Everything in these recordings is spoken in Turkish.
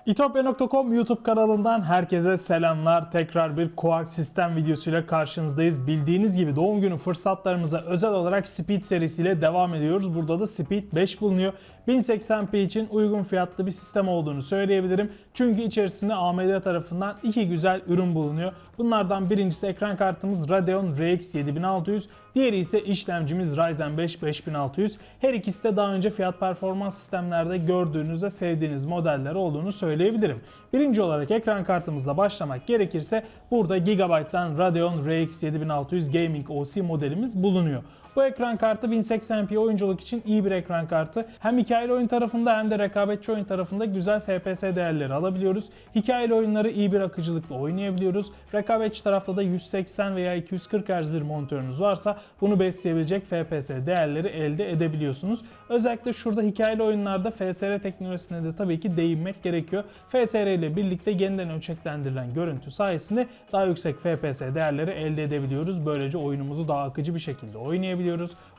itopya.com YouTube kanalından herkese selamlar. Tekrar bir Kuark sistem videosuyla karşınızdayız. Bildiğiniz gibi doğum günü fırsatlarımıza özel olarak Speed serisiyle devam ediyoruz. Burada da Speed 5 bulunuyor. 1080p için uygun fiyatlı bir sistem olduğunu söyleyebilirim. Çünkü içerisinde AMD tarafından iki güzel ürün bulunuyor. Bunlardan birincisi ekran kartımız Radeon RX 7600. Diğeri ise işlemcimiz Ryzen 5 5600. Her ikisi de daha önce fiyat performans sistemlerde gördüğünüz ve sevdiğiniz modeller olduğunu söyleyebilirim. Birinci olarak ekran kartımızla başlamak gerekirse burada Gigabyte'dan Radeon RX 7600 Gaming OC modelimiz bulunuyor. Bu ekran kartı 1080p oyunculuk için iyi bir ekran kartı. Hem hikayeli oyun tarafında hem de rekabetçi oyun tarafında güzel FPS değerleri alabiliyoruz. Hikayeli oyunları iyi bir akıcılıkla oynayabiliyoruz. Rekabetçi tarafta da 180 veya 240 Hz bir monitörünüz varsa bunu besleyebilecek FPS değerleri elde edebiliyorsunuz. Özellikle şurada hikayeli oyunlarda FSR teknolojisine de tabii ki değinmek gerekiyor. FSR ile birlikte yeniden ölçeklendirilen görüntü sayesinde daha yüksek FPS değerleri elde edebiliyoruz. Böylece oyunumuzu daha akıcı bir şekilde oynayabiliyoruz.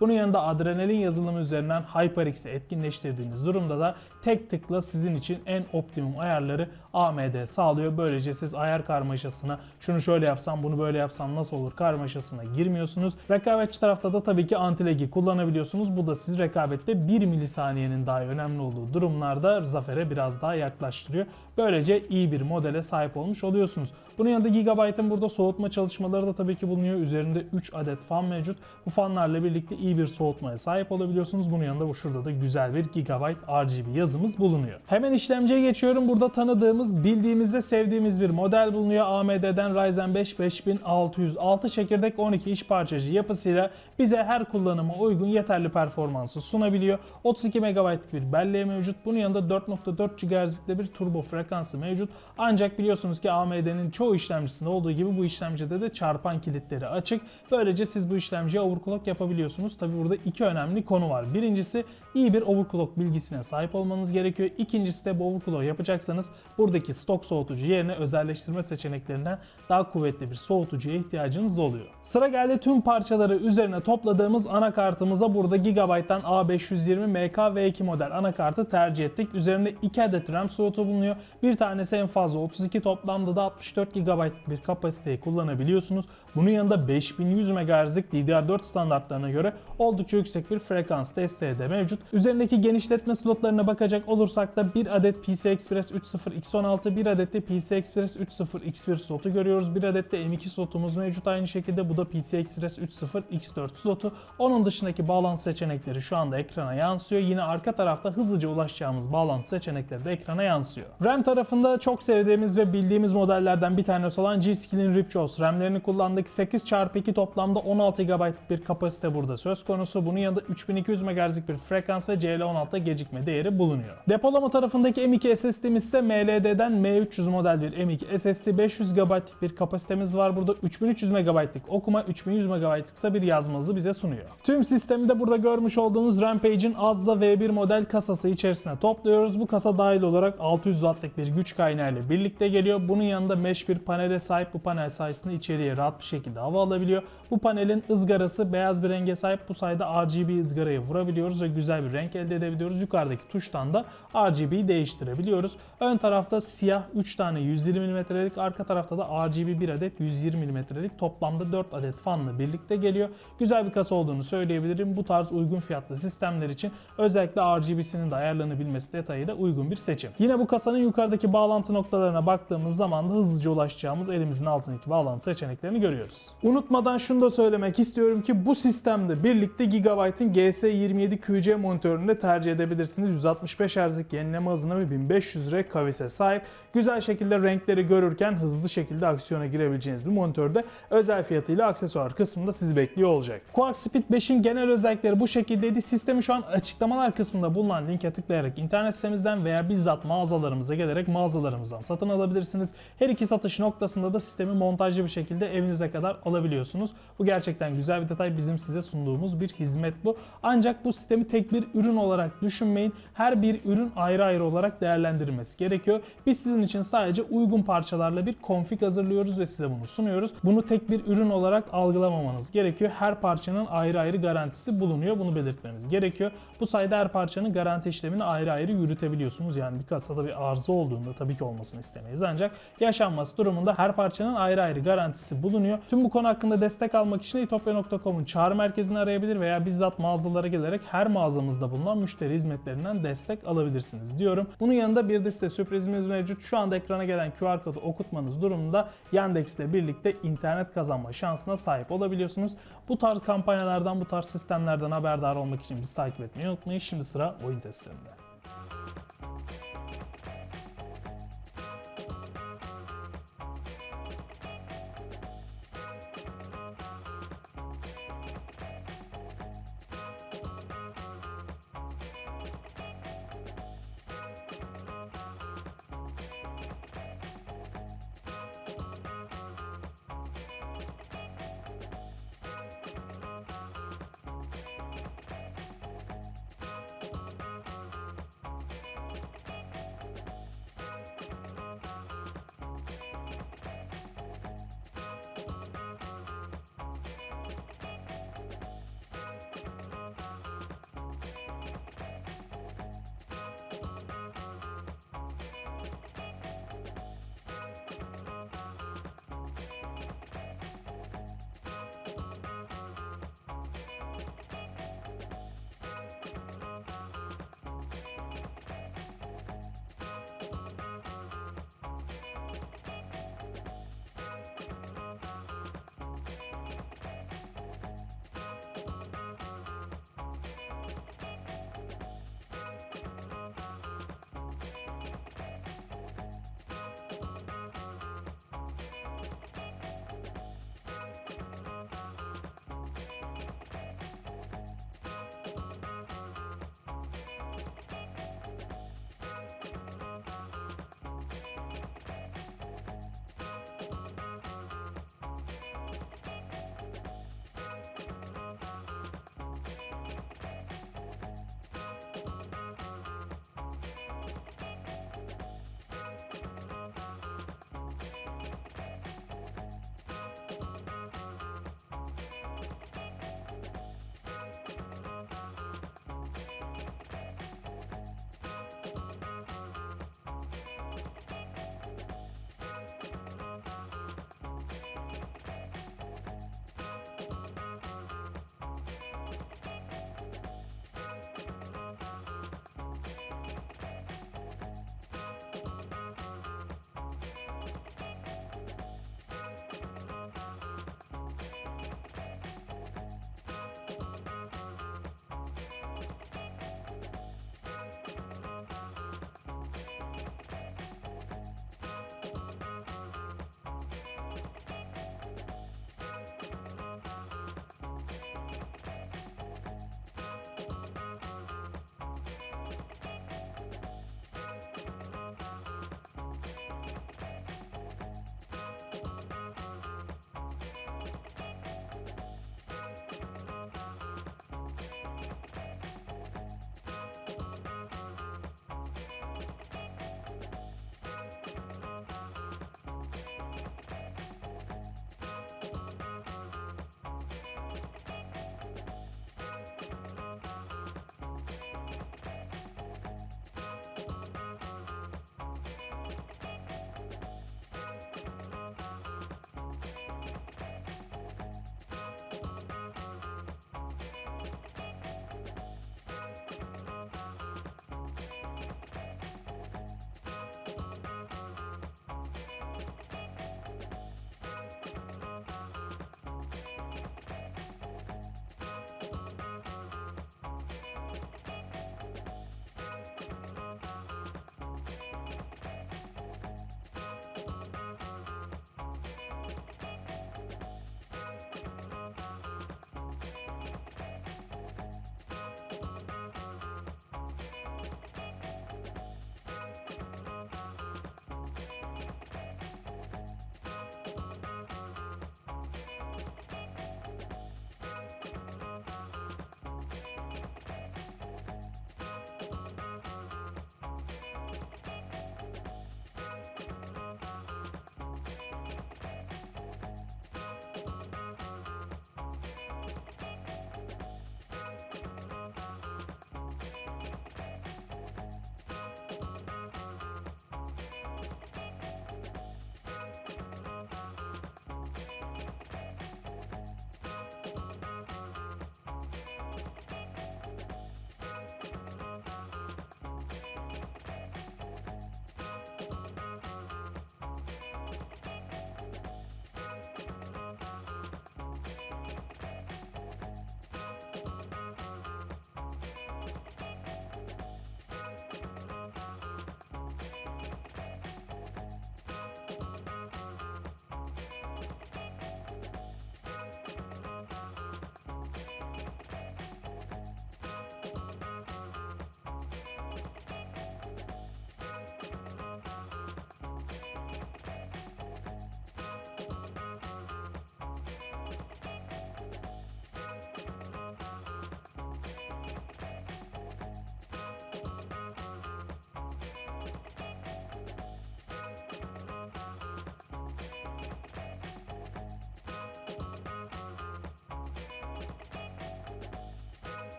Bunun yanında adrenalin yazılımı üzerinden HyperX'i etkinleştirdiğiniz durumda da tek tıkla sizin için en optimum ayarları AMD sağlıyor. Böylece siz ayar karmaşasına şunu şöyle yapsam bunu böyle yapsam nasıl olur karmaşasına girmiyorsunuz. Rekabetçi tarafta da tabii ki anti-lag'i kullanabiliyorsunuz. Bu da sizi rekabette 1 milisaniyenin daha önemli olduğu durumlarda zafere biraz daha yaklaştırıyor. Böylece iyi bir modele sahip olmuş oluyorsunuz. Bunun yanında Gigabyte'ın burada soğutma çalışmaları da tabii ki bulunuyor. Üzerinde 3 adet fan mevcut. Bu fanlarla birlikte iyi bir soğutmaya sahip olabiliyorsunuz. Bunun yanında şurada da güzel bir Gigabyte RGB yazımız bulunuyor. Hemen işlemciye geçiyorum. Burada tanıdığımız, bildiğimiz ve sevdiğimiz bir model bulunuyor. AMD'den Ryzen 5 5600 6 çekirdek 12 iş parçacı yapısıyla bize her kullanıma uygun yeterli performansı sunabiliyor. 32 MB'lık bir belleği mevcut. Bunun yanında 4.4 GHz'likte bir turbo frekansı mevcut. Ancak biliyorsunuz ki AMD'nin çoğu işlemcisinde olduğu gibi bu işlemcide de çarpan kilitleri açık. Böylece siz bu işlemciye overclock yapabiliyorsunuz. Tabi burada iki önemli konu var. Birincisi iyi bir overclock bilgisine sahip olmanız gerekiyor. İkincisi de bu overclock yapacaksanız buradaki stok soğutucu yerine özelleştirme seçeneklerinden daha kuvvetli bir soğutucuya ihtiyacınız oluyor. Sıra geldi tüm parçaları üzerine topladığımız anakartımıza. Burada Gigabyte'dan A520 MK-V2 model anakartı tercih ettik. Üzerinde 2 adet RAM slotu bulunuyor. Bir tanesi en fazla 32, toplamda da 64 GB bir kapasiteyi kullanabiliyorsunuz. Bunun yanında 5100 MHz'lik DDR4 standartlarına göre oldukça yüksek bir frekans desteği de mevcut. Üzerindeki genişletme slotlarına bakacak olursak da bir adet PCI Express 3.0 X16, bir adet de PCI Express 3.0 X1 slotu görüyoruz. Bir adet de M.2 slotumuz mevcut aynı şekilde. Bu da PCI Express 3.0 X4 slotu. Onun dışındaki bağlantı seçenekleri şu anda ekrana yansıyor. Yine arka tarafta hızlıca ulaşacağımız bağlantı seçenekleri de ekrana yansıyor. RAM tarafında çok sevdiğimiz ve bildiğimiz modellerden bir tanesi olan GSKILL'in Ripjaws RAM'lerini kullandık. 8x2 toplamda 16 GB'lık bir kapasite burada söz konusu. Bunun yanında 3200 MHz'lik bir frekans ve CL16'da gecikme değeri bulunuyor. Depolama tarafındaki M.2 SSD'miz ise MLD'den M.3 model bir M.2 SSD. 500 GB'lık bir kapasitemiz var burada. 3300 MB'lık okuma, 3100 MB'lık ise bir yazma hızı bize sunuyor. Tüm sistemi de burada görmüş olduğunuz Rampage'in AZZA V1 model kasası içerisine topluyoruz. Bu kasa dahil olarak 600 Watt'lık bir güç kaynağı ile birlikte geliyor. Bunun yanında mesh bir panele sahip. Bu panel sayesinde içeriye rahat bir şekilde hava alabiliyor. Bu panelin ızgarası beyaz bir renge sahip. Bu sayede RGB ızgarayı vurabiliyoruz ve güzel bir renk elde edebiliyoruz. Yukarıdaki tuştan da RGB'yi değiştirebiliyoruz. Ön tarafta siyah 3 tane 120 mm'lik, arka tarafta da RGB 1 adet 120 mm'lik, toplamda 4 adet fanla birlikte geliyor. Güzel bir kasa olduğunu söyleyebilirim. Bu tarz uygun fiyatlı sistemler için özellikle RGB'sinin de ayarlanabilmesi detayı da uygun bir seçim. Yine bu kasanın yukarıdaki bağlantı noktalarına baktığımız zaman da hızlıca ulaşacağımız elimizin altındaki bağlantı seçeneklerini görüyoruz. Unutmadan şunu da söylemek istiyorum ki bu sistemde birlikte Gigabyte'ın GS27QC monitörünü de tercih edebilirsiniz. 165 Hz'lik yenileme hızına ve 1500 R kavise sahip. Güzel şekilde renkleri görürken hızlı şekilde aksiyona girebileceğiniz bir monitörde özel fiyatıyla aksesuar kısmında sizi bekliyor olacak. Kuark-Speed 5'in genel özellikleri bu şekildeydi. Sistemi şu an açıklamalar kısmında bulunan linke tıklayarak internet sitemizden veya bizzat mağazalarımıza gelerek mağazalarımızdan satın alabilirsiniz. Her iki satış noktasında da sistemi montajlı bir şekilde evinize kadar alabiliyorsunuz. Bu gerçekten güzel bir detay. Bizim size sunduğumuz bir hizmet bu. Ancak bu sistemi tek bir ürün olarak düşünmeyin. Her bir ürün ayrı ayrı olarak değerlendirilmesi gerekiyor. Biz sizin için sadece uygun parçalarla bir config hazırlıyoruz ve size bunu sunuyoruz. Bunu tek bir ürün olarak algılamamanız gerekiyor. Her parçanın ayrı ayrı garantisi bulunuyor. Bunu belirtmemiz gerekiyor. Bu sayede her parçanın garanti işlemini ayrı ayrı yürütebiliyorsunuz. Yani bir kasada bir arıza olduğunda tabii ki olmasını istemeyiz. Ancak yaşanması durumunda her parçanın ayrı ayrı garantisi bulunuyor. Tüm bu konu hakkında destek almak için itopya.com'un çağrı merkezini arayabilir veya bizzat mağazalara gelerek her mağazamızda bulunan müşteri hizmetlerinden destek alabilirsiniz diyorum. Bunun yanında bir de size sürprizimiz mevcut. Şu anda ekrana gelen QR kodu okutmanız durumunda Yandex ile birlikte internet kazanma şansına sahip olabiliyorsunuz. Bu tarz kampanyalardan, bu tarz sistemlerden haberdar olmak için bizi takip etmeyi unutmayın. Şimdi sıra oyun testlerinde.